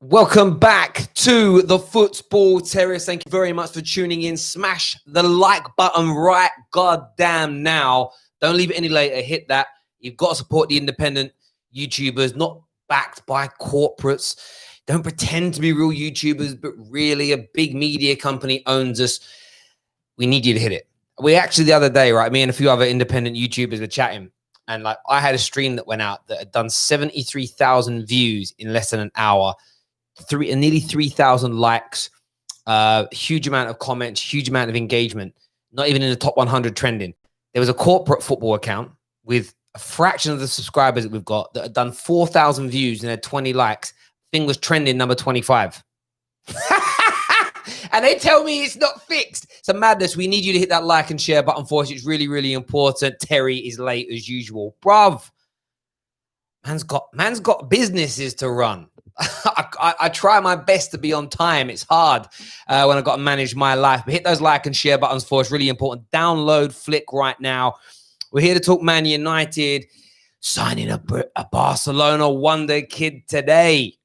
Welcome back to the Football Terrace. Thank you very much for tuning in. Smash the like button right goddamn now. Don't leave it any later. Hit that. You've got to support the independent YouTubers, not backed by corporates. Don't pretend to be real YouTubers, but really a big media company owns us. We need you to hit it. We actually, the other day, right, me and a few other independent YouTubers were chatting. And like I had a stream that went out that had done 73,000 views in less than an hour. Nearly 3,000 likes, huge amount of comments, huge amount of engagement, not even in the top 100 trending. There was a corporate football account with a fraction of the subscribers that we've got that had done 4,000 views and had 20 likes. Thing was trending number 25. And they tell me it's not fixed. It's a madness. We need you to hit that like and share button for us. It's really, really important. Terry is late as usual. Bruv, man's got businesses to run. I try my best to be on time. It's hard when I've got to manage my life. But hit those like and share buttons for us. Really important. Download Flick right now. We're here to talk Man United signing a Barcelona wonder kid today.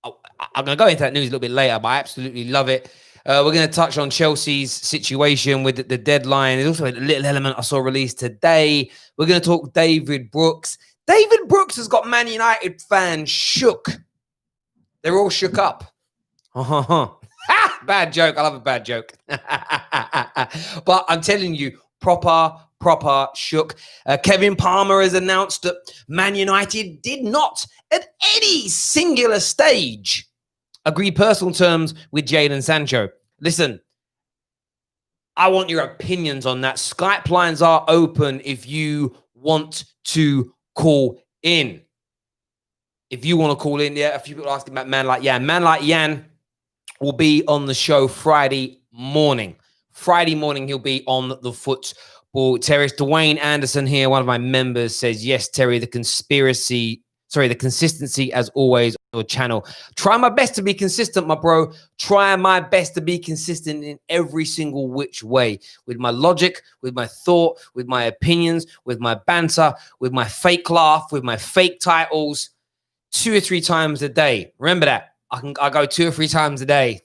I'm going to go into that news a little bit later, but I absolutely love it. We're going to touch on Chelsea's situation with the deadline. There's also a little element I saw released today. We're going to talk David Brooks. David Brooks has got Man United fans shook. They're all shook up. Bad joke. I love a bad joke. But I'm telling you, proper shook. Kevin Palmer has announced that Man United did not, at any singular stage, agree personal terms with Jadon Sancho. Listen, I want your opinions on that. Skype lines are open if you want to call in. If you want to call in, yeah, a few people asking about Man Like Yan. Man Like Yan will be on the show Friday morning. Friday morning, he'll be on the Football Terrace. Dwayne Anderson here, one of my members, says, yes, Terry, the consistency as always on your channel. Try my best to be consistent, my bro. Try my best to be consistent in every single which way. With my logic, with my thought, with my opinions, with my banter, with my fake laugh, with my fake titles, 2 or 3 times a day. Remember that. I go 2 or 3 times a day.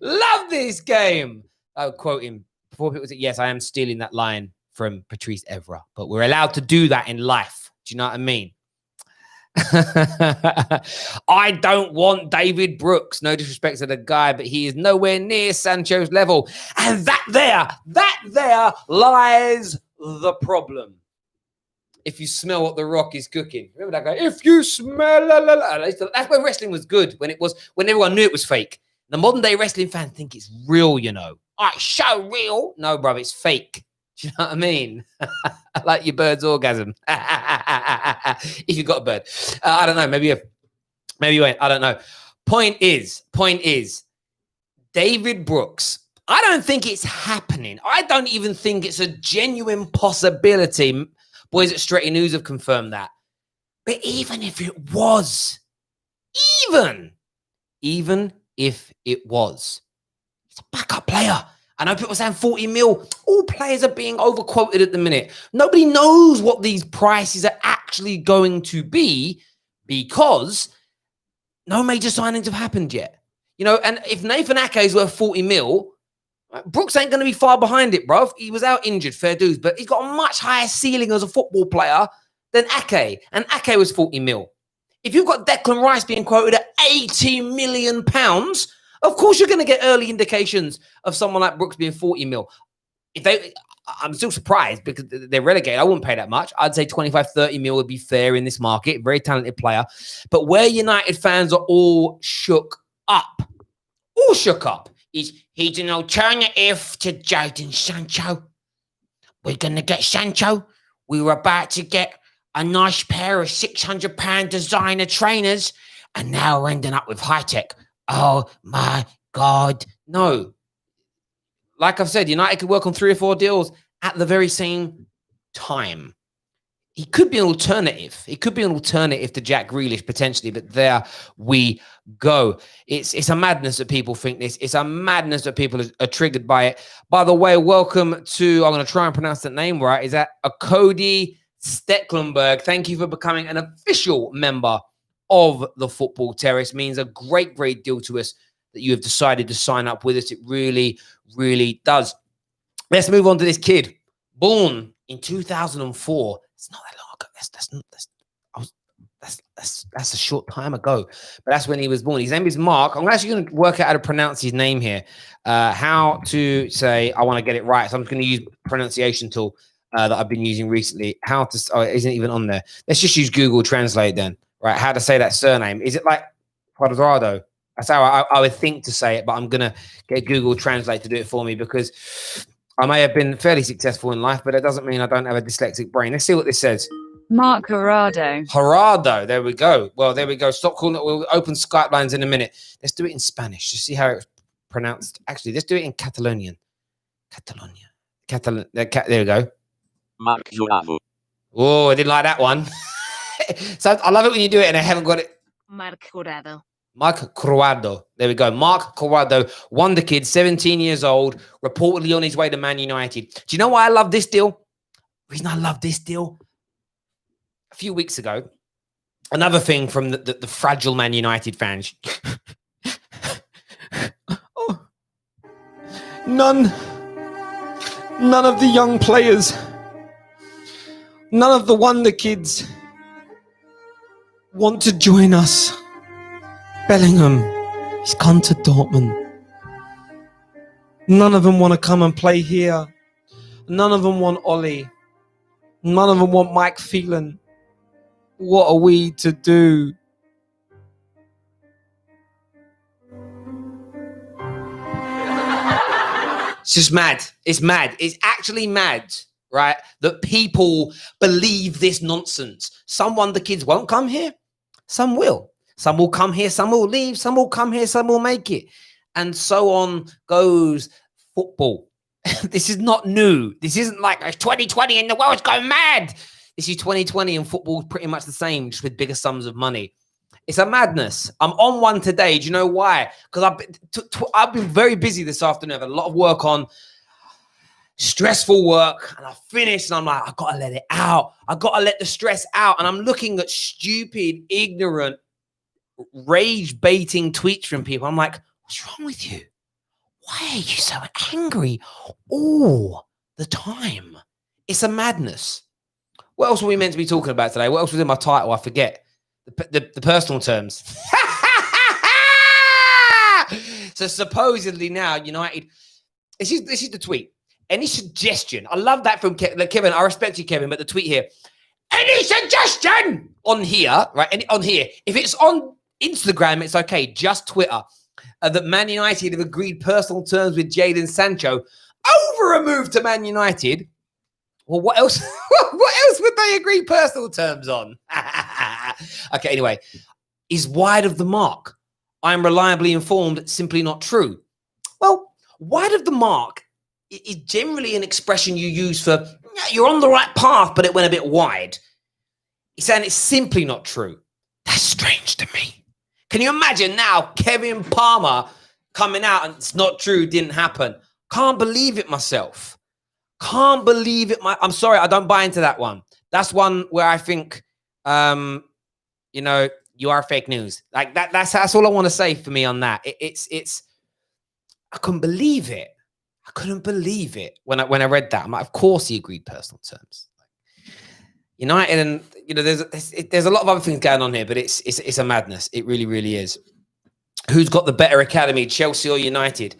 Love this game. I'll quote him. Before people say, yes, I am stealing that line from Patrice Evra, but we're allowed to do that in life. Do you know what I mean? I don't want David Brooks. No disrespect to the guy, but he is nowhere near Sancho's level. And that there lies the problem. If you smell what The Rock is cooking. Remember that guy? If you smell, that's when wrestling was good, when everyone knew it was fake. The modern day wrestling fans think it's real, you know. Oh, it's so real. No, bro, it's fake. Do you know what I mean? Like your bird's orgasm. If you've got a bird. I don't know. Maybe you ain't. I don't know. Point is, David Brooks, I don't think it's happening. I don't even think it's a genuine possibility. Boys at Stretty News have confirmed that. But even if it was, even if it was, it's a backup player. I know people are saying 40 mil. All players are being overquoted at the minute. Nobody knows what these prices are actually going to be because no major signings have happened yet. You know, and if Nathan Ake is worth 40 mil, Brooks ain't going to be far behind it, bruv. He was out injured, fair dues, but he's got a much higher ceiling as a football player than Ake, and Ake was 40 mil. If you've got Declan Rice being quoted at 80 million pounds, of course you're going to get early indications of someone like Brooks being 40 mil. I'm still surprised because they're relegated. I wouldn't pay that much. I'd say 25, 30 mil would be fair in this market. Very talented player. But where United fans are all shook up, is he's an alternative to Jadon Sancho. We're going to get Sancho. We were about to get a nice pair of £600 designer trainers, and now we're ending up with high tech. Oh my God. No. Like I've said, United could work on 3 or 4 deals at the very same time. He could be an alternative. It could be an alternative to Jack Grealish potentially, but there we go. It's a madness that people think this. It's a madness that people are triggered by it. By the way, welcome to, I'm going to try and pronounce that name right. Is that Akodi Stecklenburg, thank you for becoming an official member of the Football Terrace. It means a great, great deal to us that you have decided to sign up with us. It really, really does. Let's move on to this kid. Born in 2004. It's not that long ago. That's a short time ago, but that's when he was born. His name is Mark. I'm actually going to work out how to pronounce his name here. How to say, I want to get it right. So I'm just going to use pronunciation tool that I've been using recently. How to, oh, it isn't even on there. Let's just use Google Translate then, right? How to say that surname. Is it like Quadrado? That's how I would think to say it, but I'm going to get Google Translate to do it for me because I may have been fairly successful in life, but it doesn't mean I don't have a dyslexic brain. Let's see what this says. Mark Gerardo. Gerardo, there we go. Well, there we go. Stop calling it. We'll open Skype lines in a minute. Let's do it in Spanish to see how it's pronounced. Actually, let's do it in Catalonian. There we go. Mark Gerardo. Oh, I didn't like that one. So I love it when you do it and I haven't got it. Mark Gerardo. Mark Corrado. There we go. Mark Corrado, wonder kid, 17 years old, reportedly on his way to Man United. Do you know why I love this deal? The reason I love this deal? A few weeks ago, another thing from the fragile Man United fans. Oh, none of the young players, none of the wonder kids want to join us. Bellingham, he's gone to Dortmund. None of them want to come and play here. None of them want Ollie. None of them want Mike Phelan. What are we to do? It's just mad. It's mad. It's actually mad, right? That people believe this nonsense. Some wonder kids won't come here. Some will. Some will come here. Some will leave. Some will come here. Some will make it. And so on goes football. This is not new. This isn't like 2020 and the world's going mad. This is 2020 and football's pretty much the same, just with bigger sums of money. It's a madness. I'm on one today. Do you know why? Because I've been very busy this afternoon. I've had a lot of work on, stressful work, and I finished and I'm like, I've got to let it out. I've got to let the stress out. And I'm looking at stupid, ignorant, rage-baiting tweets from people. I'm like, what's wrong with you? Why are you so angry all the time? It's a madness. What else were we meant to be talking about today? What else was in my title? I forget. The personal terms. So supposedly now United. This is the tweet. Any suggestion? I love that from Kevin. I respect you, Kevin, but the tweet here. Any suggestion on here, right? On here. If it's on Instagram, it's okay. Just Twitter. That Man United have agreed personal terms with Jadon Sancho over a move to Man United. Well, what else? What else would they agree personal terms on? Okay, anyway, is wide of the mark. I'm reliably informed, simply not true. Well, wide of the mark is generally an expression you use for you're on the right path, but it went a bit wide. He's saying it's simply not true. That's strange to me. Can you imagine now Kevin Palmer coming out and it's not true, didn't happen? Can't believe it myself. Can't believe it. I'm sorry, I don't buy into that one. That's one where I think, you are fake news. Like that's all I want to say for me on that. It's. I couldn't believe it. I couldn't believe it when I read that. I'm like, of course he agreed personal terms. United and there's a lot of other things going on here, but it's a madness. It really, really is. Who's got the better academy, Chelsea or United?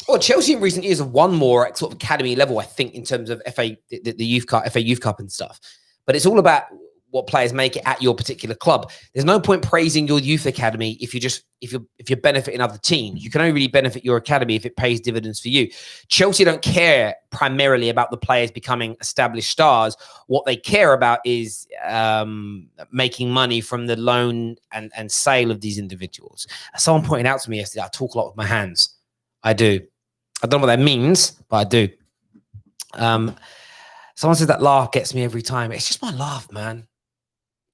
Well, Chelsea in recent years have won more at sort of academy level, I think, in terms of the youth cup, FA Youth Cup and stuff. But it's all about what players make it at your particular club. There's no point praising your youth academy if you're benefiting other teams. You can only really benefit your academy if it pays dividends for you. Chelsea don't care primarily about the players becoming established stars. What they care about is making money from the loan and sale of these individuals. Someone pointed out to me yesterday, I talk a lot with my hands. I do. I don't know what that means, but I do. Someone said that laugh gets me every time. It's just my laugh, man.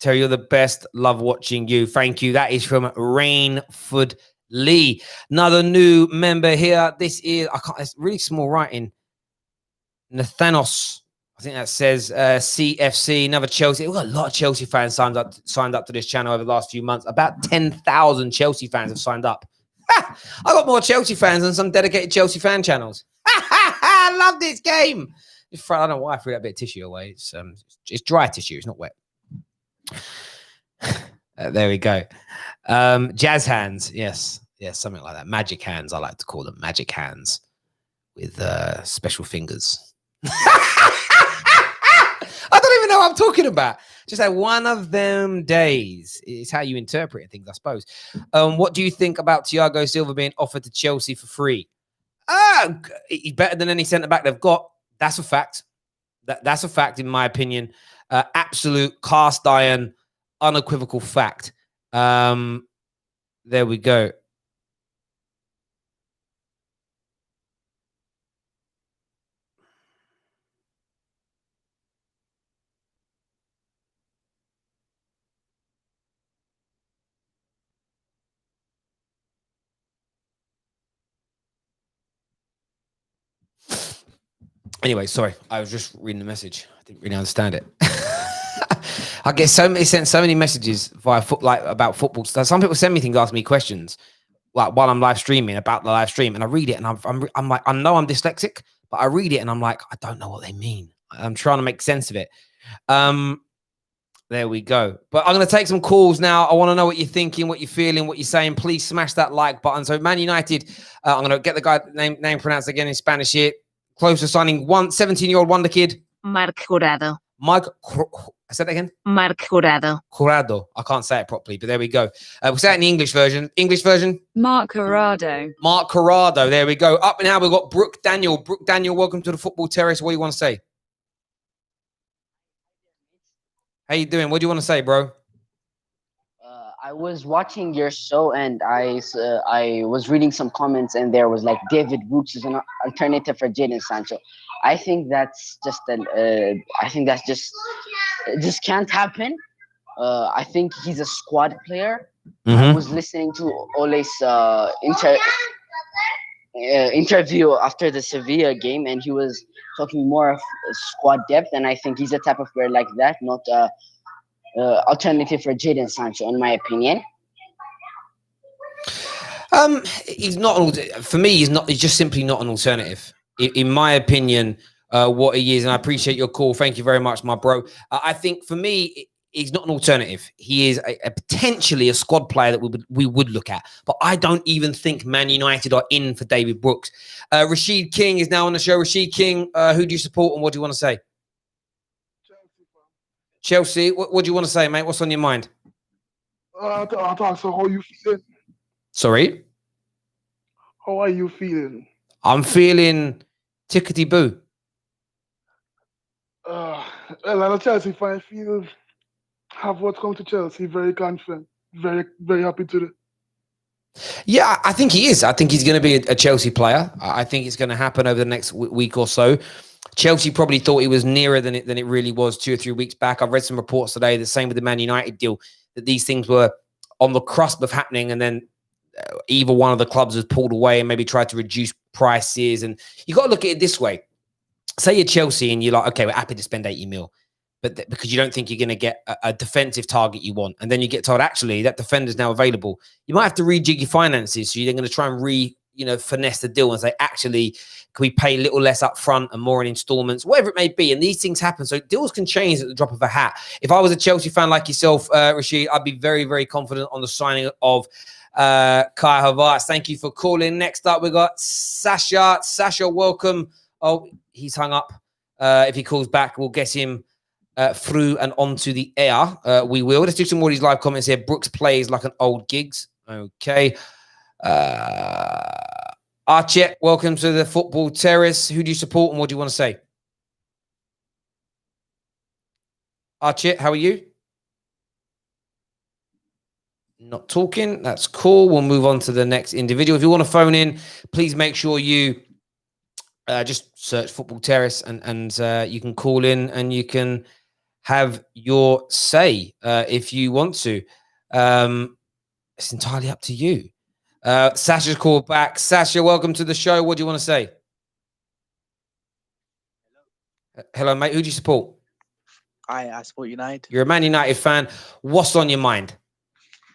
Terry, you're the best. Love watching you. Thank you. That is from Rainford Lee. Another new member here. This is, it's really small writing. Nathanos. I think that says CFC, another Chelsea. We've got a lot of Chelsea fans signed up to this channel over the last few months. About 10,000 Chelsea fans have signed up. I got more Chelsea fans than some dedicated Chelsea fan channels. I love this game. I don't know why I threw that bit of tissue away. It's dry tissue. It's not wet. There we go. Jazz hands. Yes, something like that. Magic hands. I like to call them magic hands with special fingers. I don't even know what I'm talking about. Just like one of them days. It's how you interpret things, I suppose. What do you think about Thiago Silva being offered to Chelsea for free? He's better than any centre-back they've got. That's a fact. That's a fact, in my opinion. Absolute cast iron, unequivocal fact. There we go. Anyway, sorry, I was just reading the message. I didn't really understand it. I get sent so many messages via about football stuff. Some people send me things, ask me questions, like while I'm live streaming about the live stream, and I read it, and I'm like, I know I'm dyslexic, but I read it, and I'm like, I don't know what they mean. I'm trying to make sense of it. There we go. But I'm going to take some calls now. I want to know what you're thinking, what you're feeling, what you're saying. Please smash that like button. So Man United, I'm going to get the guy name pronounced again in Spanish here. Close to signing 17-year-old wonder kid. Marc Jurado. I said that again? Marc Jurado. Jurado. I can't say it properly, but there we go. We'll say it in the English version. English version? Marc Jurado. Marc Jurado. There we go. Up and now we've got Brooke Daniel. Brooke Daniel, welcome to the Football Terrace. What do you want to say? How you doing? What do you want to say, bro? I was watching your show and I was reading some comments and there was like David Brooks is an alternative for Jadon Sancho. I think that's just just can't happen. I think he's a squad player. I was listening to Ole's interview after the Sevilla game, and he was talking more of squad depth, and I think he's a type of player like that, not alternative for Jadon Sancho, in my opinion. He's not for me. He's just simply not an alternative, in my opinion. What he is, and I appreciate your call. Thank you very much, my bro. I think for me, he's not an alternative. He is a potentially a squad player that we would look at, but I don't even think Man United are in for David Brooks. Rashid King is now on the show. Rashid King, who do you support and what do you want to say? Chelsea. What do you want to say, mate? What's on your mind? So how you feeling? Sorry? How are you feeling? I'm feeling tickety-boo. Well, I'm a Chelsea fan. I feel Havertz come to Chelsea very confident. Very, very happy today. Yeah, I think he is. I think he's going to be a Chelsea player. I think it's going to happen over the next week or so. Chelsea probably thought he was nearer than it really was 2 or 3 weeks back. I've read some reports today, the same with the Man United deal, that these things were on the cusp of happening, and then either one of the clubs has pulled away and maybe tried to reduce prices. And you got to look at it this way. Say you're Chelsea and you're like, okay, we're happy to spend 80 mil, but because you don't think you're going to get a defensive target you want. And then you get told, actually, that defender's now available. You might have to rejig your finances. So you're going to try and finesse the deal and say, actually, can we pay a little less up front and more in installments, whatever it may be. And these things happen. So deals can change at the drop of a hat. If I was a Chelsea fan like yourself, Rashid, I'd be very, very confident on the signing of Kai Havertz. Thank you for calling. Next up, we got Sasha. Sasha, welcome. Oh, he's hung up. If he calls back, we'll get him through and onto the air. We will. Let's do some more of these live comments here. Brooks plays like an old gigs. Okay. Archet, welcome to the Football Terrace. Who do you support and what do you want to say? Archet, how are you? Not talking. That's cool. We'll move on to the next individual. If you want to phone in, please make sure you just search Football Terrace and you can call in and you can have your say if you want to. It's entirely up to you. Sasha's called back. Sasha, welcome to the show. What do you want to say? Hello, mate. Who do you support? I support United. You're a Man United fan. What's on your mind?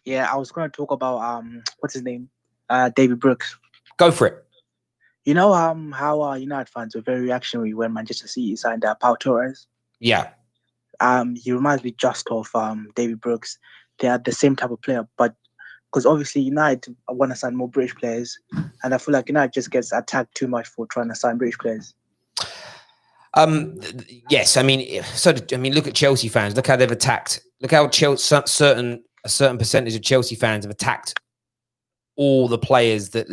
Yeah, I was going to talk about what's his name? David Brooks. Go for it. You know how United fans were very reactionary when Manchester City signed Football Terrace. Yeah. He reminds me just of David Brooks. They are the same type of player, but because obviously United want to sign more British players, and I feel like United just gets attacked too much for trying to sign British players. Yes, I mean, look at Chelsea fans. Look how they've attacked. Look how a certain percentage of Chelsea fans have attacked all the players that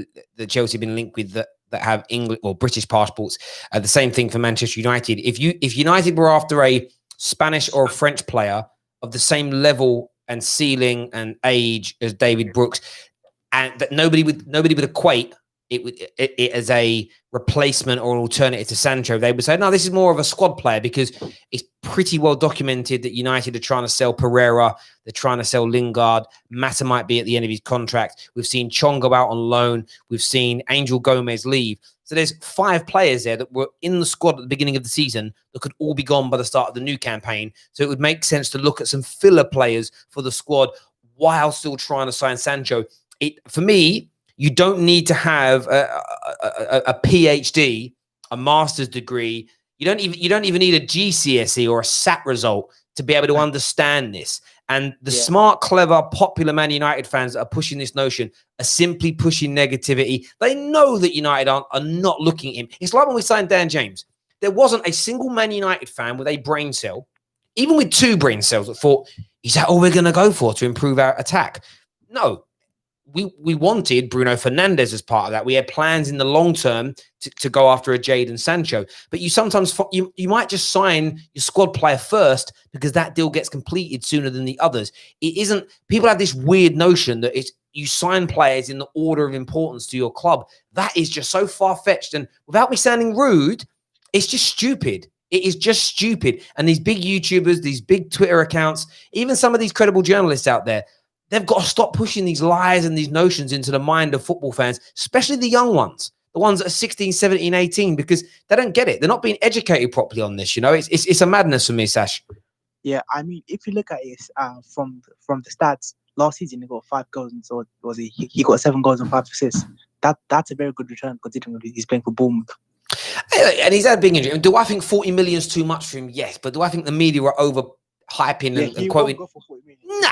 Chelsea have been linked with that have English or British passports. The same thing for Manchester United. If United were after a Spanish or a French player of the same level and ceiling and age as David Brooks, and that nobody would equate it as a replacement or an alternative to Sancho, they would say, no, this is more of a squad player, because it's pretty well documented that United are trying to sell Pereira, they're trying to sell Lingard, Mata might be at the end of his contract. We've seen Chong go out on loan. We've seen Angel Gomez leave. So there's 5 players there that were in the squad at the beginning of the season that could all be gone by the start of the new campaign. So it would make sense to look at some filler players for the squad while still trying to sign Sancho. For me, you don't need to have a PhD, a master's degree. You don't even need a GCSE or a SAT result to be able to understand this. And the smart, clever, popular Man United fans that are pushing this notion are simply pushing negativity. They know that United are not looking at him. It's like when we signed Dan James. There wasn't a single Man United fan with a brain cell, even with 2 brain cells, that thought, is that all we're going to go for to improve our attack? No. We wanted Bruno Fernandes as part of that. We had plans in the long term to go after a Jadon Sancho. But you sometimes you might just sign your squad player first because that deal gets completed sooner than the others. It isn't. People have this weird notion that you sign players in the order of importance to your club. That is just so far-fetched. And without me sounding rude, it's just stupid. It is just stupid. And these big YouTubers, these big Twitter accounts, even some of these credible journalists out there, they've got to stop pushing these lies and these notions into the mind of football fans, especially the young ones, the ones that are 16, 17, 18, because they don't get it. They're not being educated properly on this. It's a madness for me, Sash. Yeah, I mean, if you look at it from the stats, last season he got 5 goals, and so was he got 7 goals and 5 assists. That's a very good return considering he's playing for Bournemouth. And he's had a big injury. Do I think 40 million is too much for him? Yes, but do I think the media are overhyping and quoting? Go for 40 million. No.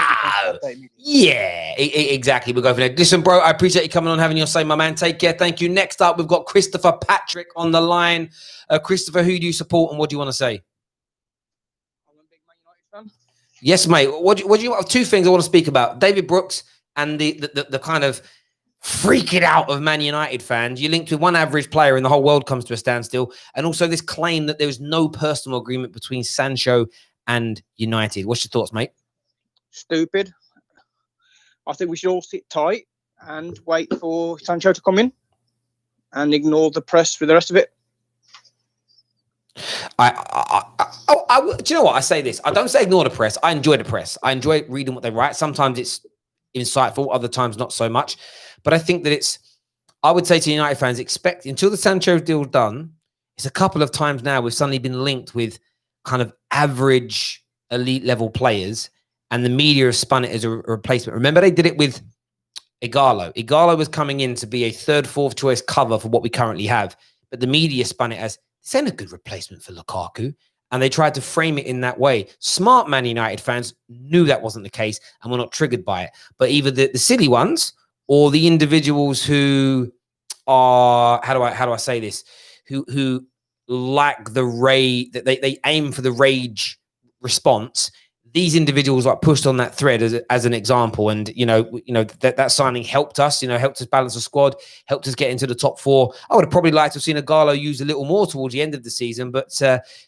Yeah, exactly. We'll go for that. Listen, bro, I appreciate you coming on, having your say, my man. Take care. Thank you. Next up, we've got Christopher Patrick on the line. Christopher, who do you support and what do you want to say? I'm a big Man United fan. Yes, mate. What do you 2 things I want to speak about? David Brooks and the kind of freaking out of Man United fans. You linked with one average player and the whole world comes to a standstill. And also this claim that there was no personal agreement between Sancho and United. What's your thoughts, mate? Stupid. I think we should all sit tight and wait for Sancho to come in and ignore the press for the rest of it. Do you know what? I say this. I don't say ignore the press. I enjoy the press. I enjoy reading what they write. Sometimes it's insightful, other times not so much. But I think that I would say to United fans, expect until the Sancho deal done. It's a couple of times now we've suddenly been linked with kind of average elite level players, and the media has spun it as a replacement. Remember, they did it with Igalo. Igalo was coming in to be a 3rd, 4th choice cover for what we currently have, but the media spun it as this ain't a good replacement for Lukaku, and they tried to frame it in that way. Smart Man United fans knew that wasn't the case and were not triggered by it. But either the silly ones or the individuals who are how do I say this? Who lack the rage, that they aim for the rage response. These individuals like pushed on that thread as an example, and that signing helped us. Helped us balance the squad, helped us get into the top 4. I would have probably liked to have seen Igalo used a little more towards the end of the season, but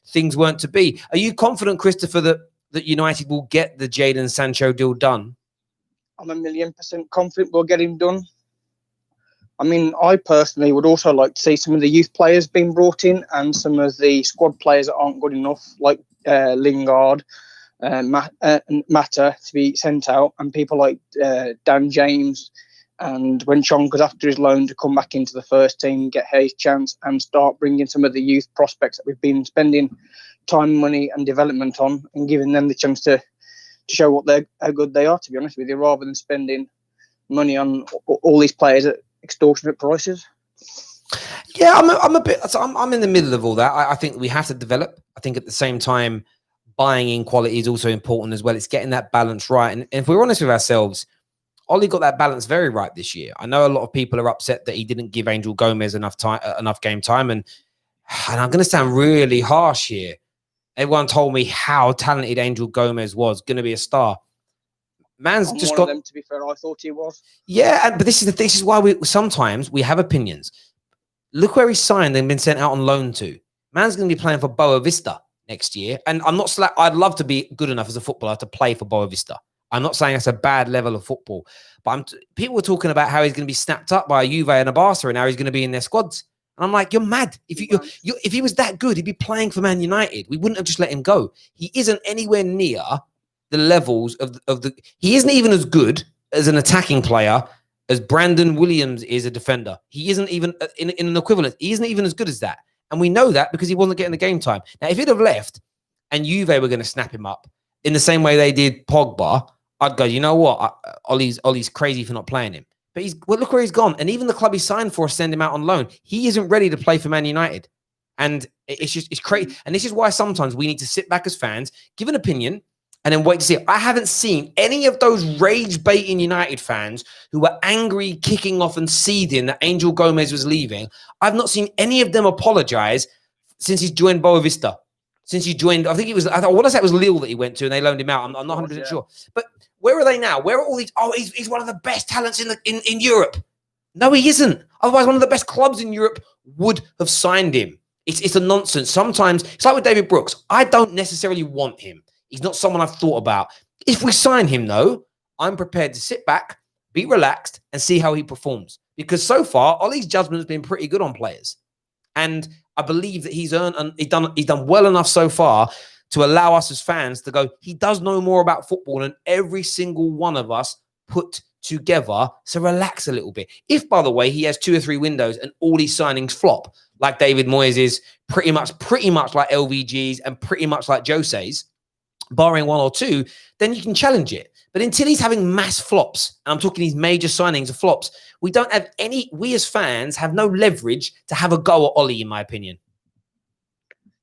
things weren't to be. Are you confident, Christopher, that United will get the Jadon Sancho deal done? I'm 1,000,000% confident we'll get him done. I mean, I personally would also like to see some of the youth players being brought in and some of the squad players that aren't good enough, like Lingard, Mata, to be sent out, and people like Dan James And when Chonka's after his loan to come back into the first team, get his chance and start bringing some of the youth prospects that we've been spending time, money and development on, and giving them the chance to show how good they are, to be honest with you, rather than spending money on all these players at extortionate prices. Yeah, I'm in the middle of all that. I think we have to develop. I think at the same time, buying in quality is also important as well. It's getting that balance right. And if we're honest with ourselves, Ollie got that balance very right this year. I know a lot of people are upset that he didn't give Angel Gomez enough game time. And I'm going to sound really harsh here. Everyone told me how talented Angel Gomez was, going to be a star. Man's just got them. To be fair, I thought he was. Yeah, but this is why we sometimes have opinions. Look where he's signed and been sent out on loan to. Man's going to be playing for Boa Vista next year, and I'm not. I'd love to be good enough as a footballer to play for Boa Vista. I'm not saying that's a bad level of football, but people were talking about how he's going to be snapped up by a Juve and a Barca, and how he's going to be in their squads. And I'm like, you're mad. If he was that good, he'd be playing for Man United. We wouldn't have just let him go. He isn't anywhere near the levels of the. He isn't even as good as an attacking player as Brandon Williams is a defender. He isn't even in an equivalent. He isn't even as good as that. And we know that because he wasn't getting the game time. Now, if he'd have left and Juve were going to snap him up in the same way they did Pogba, I'd go, you know what? Ollie's crazy for not playing him. But look where he's gone. And even the club he signed for send him out on loan. He isn't ready to play for Man United. And it's crazy. And this is why sometimes we need to sit back as fans, give an opinion, and then wait to see. I haven't seen any of those rage-baiting United fans who were angry, kicking off and seething that Angel Gomez was leaving. I've not seen any of them apologize since he's joined Boa Vista. Since he joined, I want to say it was Lille that he went to and they loaned him out. I'm not 100% sure. But where are they now? Where are all these? Oh, he's one of the best talents in Europe. No, he isn't. Otherwise, one of the best clubs in Europe would have signed him. It's a nonsense. Sometimes, it's like with David Brooks. I don't necessarily want him. He's not someone I've thought about. If we sign him, though, I'm prepared to sit back, be relaxed, and see how he performs. Because so far, Ollie's judgment has been pretty good on players. And I believe that he's done well enough so far to allow us as fans to go, he does know more about football than every single one of us put together. So relax a little bit. If, by the way, he has 2 or 3 windows and all these signings flop, like David Moyes' pretty much like LVG's and pretty much like Jose's, barring 1 or 2, then you can challenge it. But until he's having mass flops, and I'm talking these major signings of flops, we as fans have no leverage to have a go at Ollie, in my opinion.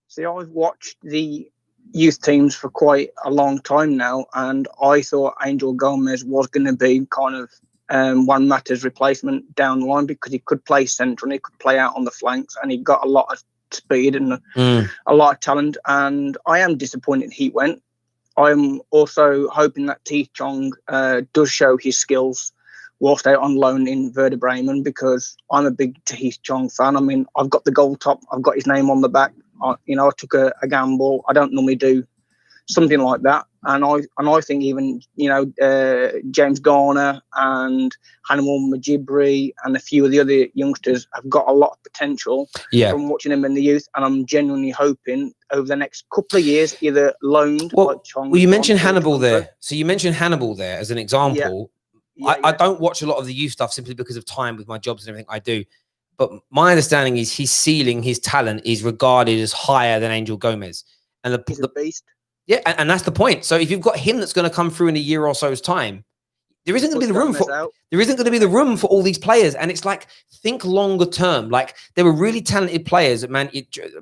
See, I've watched the youth teams for quite a long time now, and I thought Angel Gomez was going to be kind of Juan Mata's replacement down the line, because he could play central and he could play out on the flanks, and he got a lot of speed and a lot of talent. And I am disappointed he went. I'm also hoping that Teeth Chong does show his skills whilst out on loan in Werder Bremen, because I'm a big Teeth Chong fan. I mean, I've got the goal top, I've got his name on the back. I took a gamble. I don't normally do something like that, and I think even James Garner and Hannibal Majibri and a few of the other youngsters have got a lot of potential from watching them in the youth, and I'm genuinely hoping over the next couple of years either loaned. Well, you mentioned Hannibal there, so you mentioned Hannibal there as an example. I don't watch a lot of the youth stuff simply because of time with my jobs and everything I do. But my understanding is his ceiling, his talent is regarded as higher than Angel Gomez. And he's a beast. Yeah, and that's the point. So if you've got him that's going to come through in a year or so's time, there isn't going to be the room for all these players. And it's like, think longer term. Like, there were really talented players at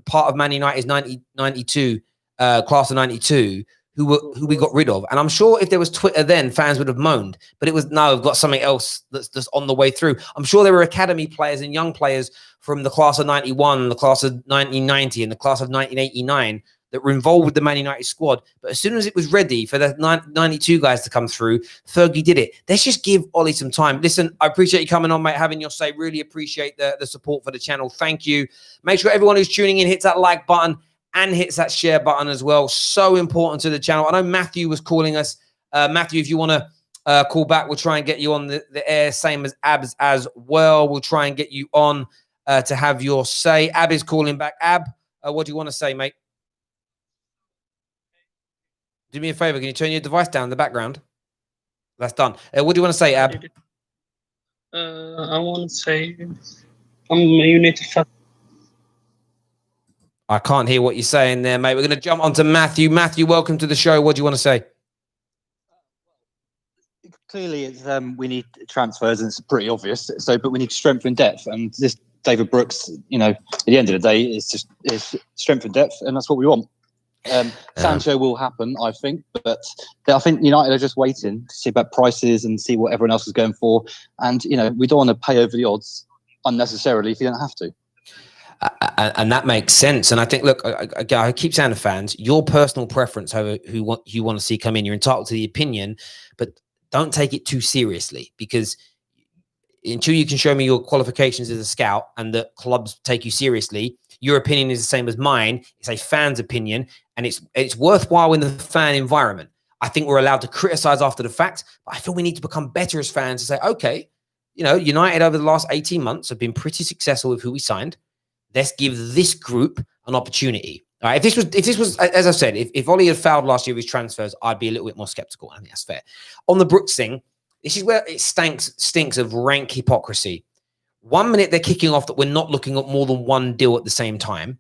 part of Man United's 92 class of 92 who we got rid of. And I'm sure if there was Twitter then, fans would have moaned. But it was, no, we've got something else that's just on the way through. I'm sure there were academy players and young players from the class of 91, the class of 1990, and the class of 1989 that were involved with the Man United squad. But as soon as it was ready for the 92 guys to come through, Fergie did it. Let's just give Ollie some time. Listen, I appreciate you coming on, mate, having your say. Really appreciate the support for the channel. Thank you. Make sure everyone who's tuning in hits that like button and hits that share button as well. So important to the channel. I know Matthew was calling us. Matthew, if you want to call back, we'll try and get you on the air. Same as Abs as well. We'll try and get you on to have your say. Ab is calling back. Ab, what do you want to say, mate? Do me a favor. Can you turn your device down in the background? That's done. What do you want to say, Ab? I want to say I'm a United fan. I can't hear what you're saying there, mate. We're going to jump on to Matthew. Matthew, welcome to the show. What do you want to say? Clearly, it's we need transfers, and it's pretty obvious. So, but we need strength and depth, and this David Brooks, at the end of the day, it's strength and depth, and that's what we want. Sancho will happen, I think, but I think United are just waiting to see about prices and see what everyone else is going for, and we don't want to pay over the odds unnecessarily if you don't have to. And that makes sense. And I think, look, I keep saying to fans, your personal preference over who you want to see come in, you're entitled to the opinion, but don't take it too seriously, because until you can show me your qualifications as a scout and that clubs take you seriously, your opinion is the same as mine. It's a fan's opinion, and it's worthwhile in the fan environment. I think we're allowed to criticize after the fact, but I feel we need to become better as fans to say, okay, United over the last 18 months have been pretty successful with who we signed. Let's give this group an opportunity. All right. If this was, as I said, if Ollie had failed last year with his transfers, I'd be a little bit more skeptical. I think that's fair. On the Brooks thing, this is where it stinks of rank hypocrisy. 1 minute they're kicking off that we're not looking at more than one deal at the same time.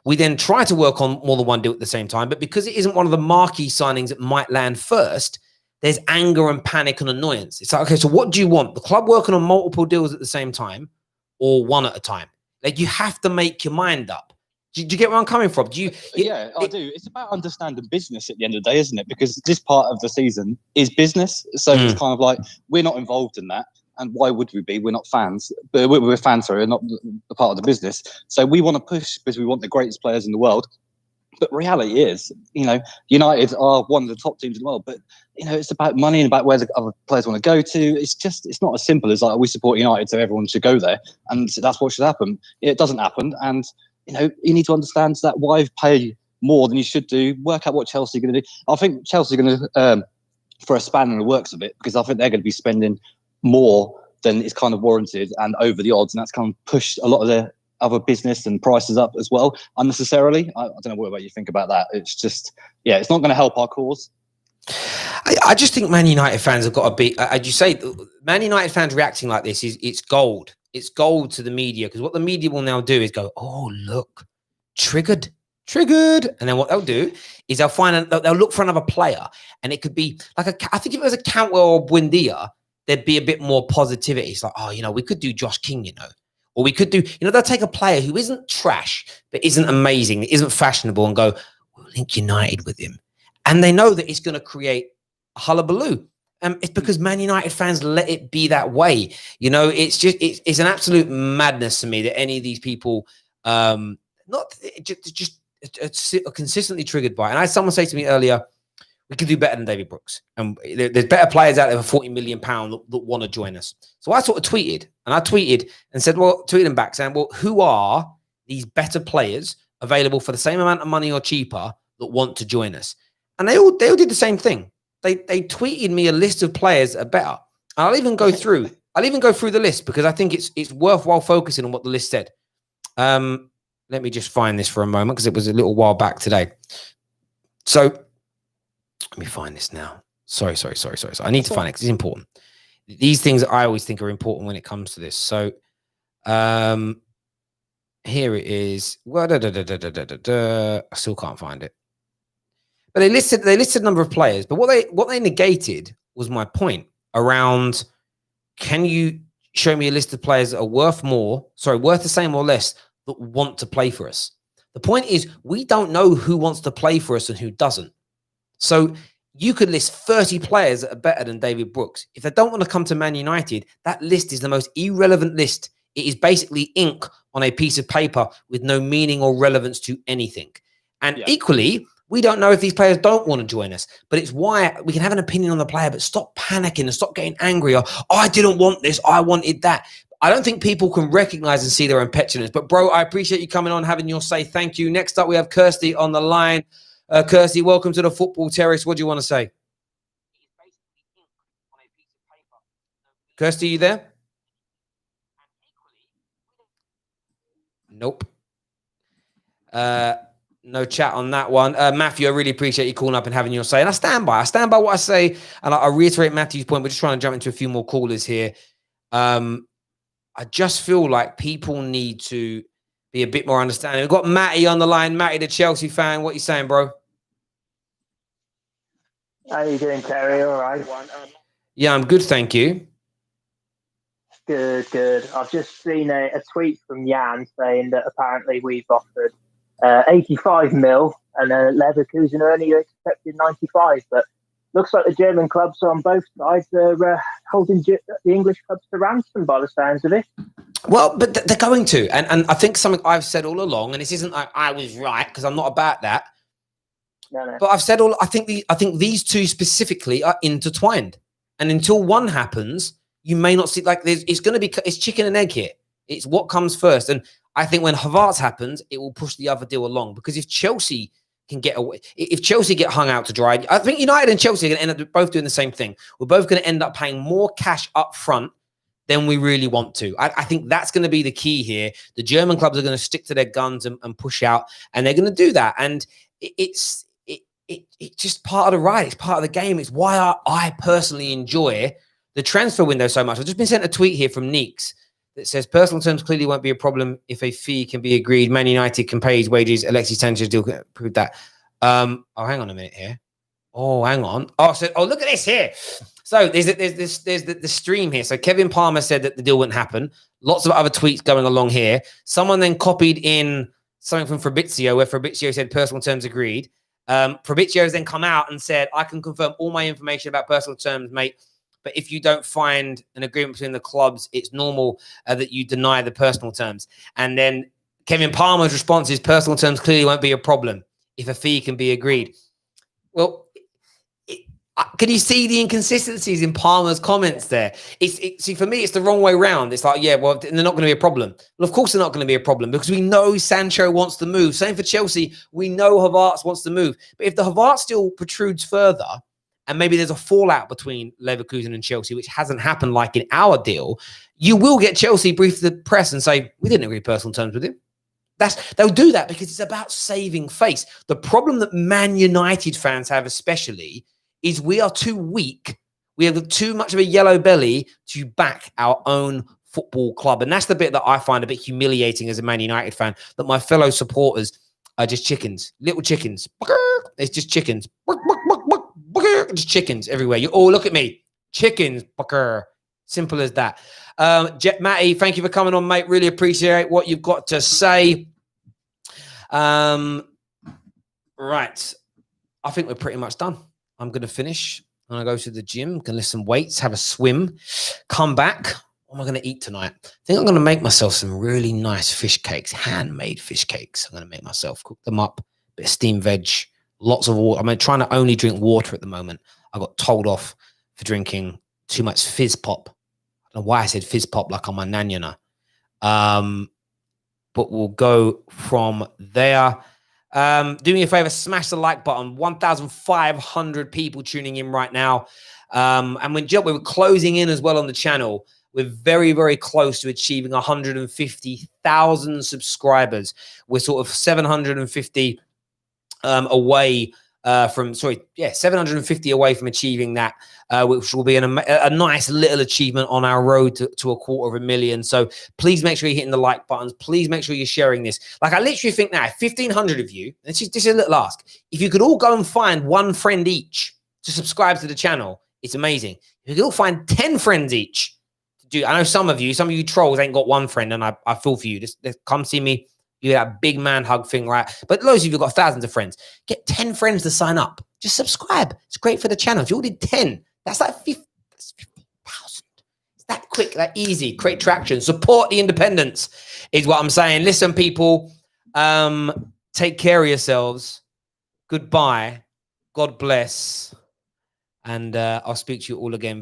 We then try to work on more than one deal at the same time, but because it isn't one of the marquee signings that might land first, there's anger and panic and annoyance. It's like, okay, so what do you want? The club working on multiple deals at the same time, or one at a time? Like, you have to make your mind up. Do you get where I'm coming from? Yeah, I do. It's about understanding business at the end of the day, isn't it? Because this part of the season is business. So it's kind of like, we're not involved in that. And why would we be? We're not fans. But we're fans, sorry, not the part of the business. So we want to push because we want the greatest players in the world. But reality is, United are one of the top teams in the world. But, it's about money and about where the other players want to go to. It's not as simple as like, we support United, so everyone should go there. And that's what should happen. It doesn't happen. And, you need to understand that why pay more than you should do. Work out what Chelsea are going to do. I think Chelsea are going to, for a span in the works of it, because I think they're going to be spending more than is kind of warranted and over the odds. And that's kind of pushed a lot of their other business and prices up as well, unnecessarily. I don't know what you think about that. It's just, it's not going to help our cause. I just think Man United fans have got to be, as you say, Man United fans reacting like this it's gold. It's gold to the media, because what the media will now do is go, oh, look, triggered. And then what they'll do is they'll look for another player. And it could be like, I think if it was a Cantwell or Buendia, there'd be a bit more positivity. It's like, oh, we could do Josh King, or we could do, they'll take a player who isn't trash, but isn't amazing, isn't fashionable, and go, we'll link United with him. And they know that it's going to create a hullabaloo. It's because Man United fans let it be that way. It's just, it's an absolute madness to me that any of these people, are consistently triggered by it. And I had someone say to me earlier, we could do better than David Brooks. And there's better players out there for £40 million that want to join us. So I sort of tweeted and said, tweeted them back saying, who are these better players available for the same amount of money or cheaper that want to join us? And they all did the same thing. They tweeted me a list of players that are better. And I'll even go through the list, because I think it's worthwhile focusing on what the list said. Let me just find this for a moment, because it was a little while back today. So let me find this now. Sorry. I need to find it because it's important. These things I always think are important when it comes to this. So here it is. I still can't find it. But they listed a number of players. But what they negated was my point around, can you show me a list of players that are worth the same or less, that want to play for us? The point is, we don't know who wants to play for us and who doesn't. So you could list 30 players that are better than David Brooks. If they don't want to come to Man United, that list is the most irrelevant list. It is basically ink on a piece of paper with no meaning or relevance to anything. And equally, we don't know if these players don't want to join us. But it's why we can have an opinion on the player, but stop panicking and stop getting angry. Or, I didn't want this, I wanted that. I don't think people can recognize and see their own petulance. But, bro, I appreciate you coming on, having your say. Thank you. Next up, we have Kirsty on the line. Kirsty, welcome to the Football Terrace. What do you want to say? Kirsty, you there? Nope. No chat on that one. Matthew, I really appreciate you calling up and having your say. And I stand by what I say. And I reiterate Matthew's point. We're just trying to jump into a few more callers here. I just feel like people need to be a bit more understanding. We've got Matty on the line. Matty, the Chelsea fan. What you saying, bro? How you doing, Terry? All right. Yeah, I'm good, thank you. Good. I've just seen a tweet from Jan saying that apparently we've offered 85 mil and Leverkusen are only accepted 95. But looks like the German clubs on both sides are holding the English clubs to ransom by the sounds of it. Well, but they're going to. And I think something I've said all along, and this isn't like I was right, because I'm not about that. No. But I've said I think these two specifically are intertwined. And until one happens, you may not see, like, it's chicken and egg here. It's what comes first. And I think when Havertz happens, it will push the other deal along. Because if Chelsea can get away, if Chelsea get hung out to dry, I think United and Chelsea are going to end up both doing the same thing. We're both going to end up paying more cash up front than we really want to. I think that's going to be the key here. The German clubs are going to stick to their guns and push out, and they're going to do that. And it's just part of the ride. It's part of the game. It's why I personally enjoy the transfer window so much. I've just been sent a tweet here from Neeks that says personal terms clearly won't be a problem if a fee can be agreed. Man United can pay his wages. Alexis Sanchez deal can prove that. Hang on a minute here. Oh, hang on. Oh, look at this here. So there's the stream here. So Kevin Palmer said that the deal wouldn't happen. Lots of other tweets going along here. Someone then copied in something from Fabrizio, where Fabrizio said personal terms agreed. Fabrizio's then come out and said, I can confirm all my information about personal terms, mate. But if you don't find an agreement between the clubs, it's normal that you deny the personal terms. And then Kevin Palmer's response is personal terms clearly won't be a problem if a fee can be agreed. Well, can you see the inconsistencies in Palmer's comments there? See, for me, it's the wrong way around. It's like, yeah, well, they're not going to be a problem. Well, of course they're not going to be a problem because we know Sancho wants to move. Same for Chelsea. We know Havertz wants to move. But if the Havertz still protrudes further, and maybe there's a fallout between Leverkusen and Chelsea, which hasn't happened like in our deal, you will get Chelsea brief the press and say, we didn't agree personal terms with him. They'll do that because it's about saving face. The problem that Man United fans have especially is we are too weak. We have too much of a yellow belly to back our own football club. And that's the bit that I find a bit humiliating as a Man United fan, that my fellow supporters are just chickens, little chickens. It's just chickens. Just chickens everywhere. You all look at me. Chickens. Simple as that. Matty, thank you for coming on, mate. Really appreciate what you've got to say. Right. I think we're pretty much done. I'm going to finish. I'm going to go to the gym. I'm going to lift some weights, have a swim, come back. What am I going to eat tonight? I think I'm going to make myself some really nice fish cakes, handmade fish cakes. I'm going to make myself cook them up, bit of steamed veg, lots of water. I'm trying to only drink water at the moment. I got told off for drinking too much fizz pop. I don't know why I said fizz pop like I'm a nanyana. But we'll go from there. Do me a favor, smash the like button. 1,500 people tuning in right now. And we're closing in as well on the channel. We're very, very close to achieving 150,000 subscribers. We're sort of 750 away 750 away from achieving that, which will be a nice little achievement on our road to 250,000. So please make sure you're hitting the like buttons. Please make sure you're sharing this. Like, I literally think now, 1,500 of you, this is a little ask. If you could all go and find one friend each to subscribe to the channel, it's amazing. If you could all find 10 friends each to do, I know some of you trolls ain't got one friend, and I feel for you. Just come see me. You get that big man hug thing, right? But loads of you have got thousands of friends. Get 10 friends to sign up. Just subscribe. It's great for the channel. If you all did 10, that's like 50,000. It's that quick, that easy. Create traction. Support the independents is what I'm saying. Listen, people, take care of yourselves. Goodbye. God bless. And I'll speak to you all again.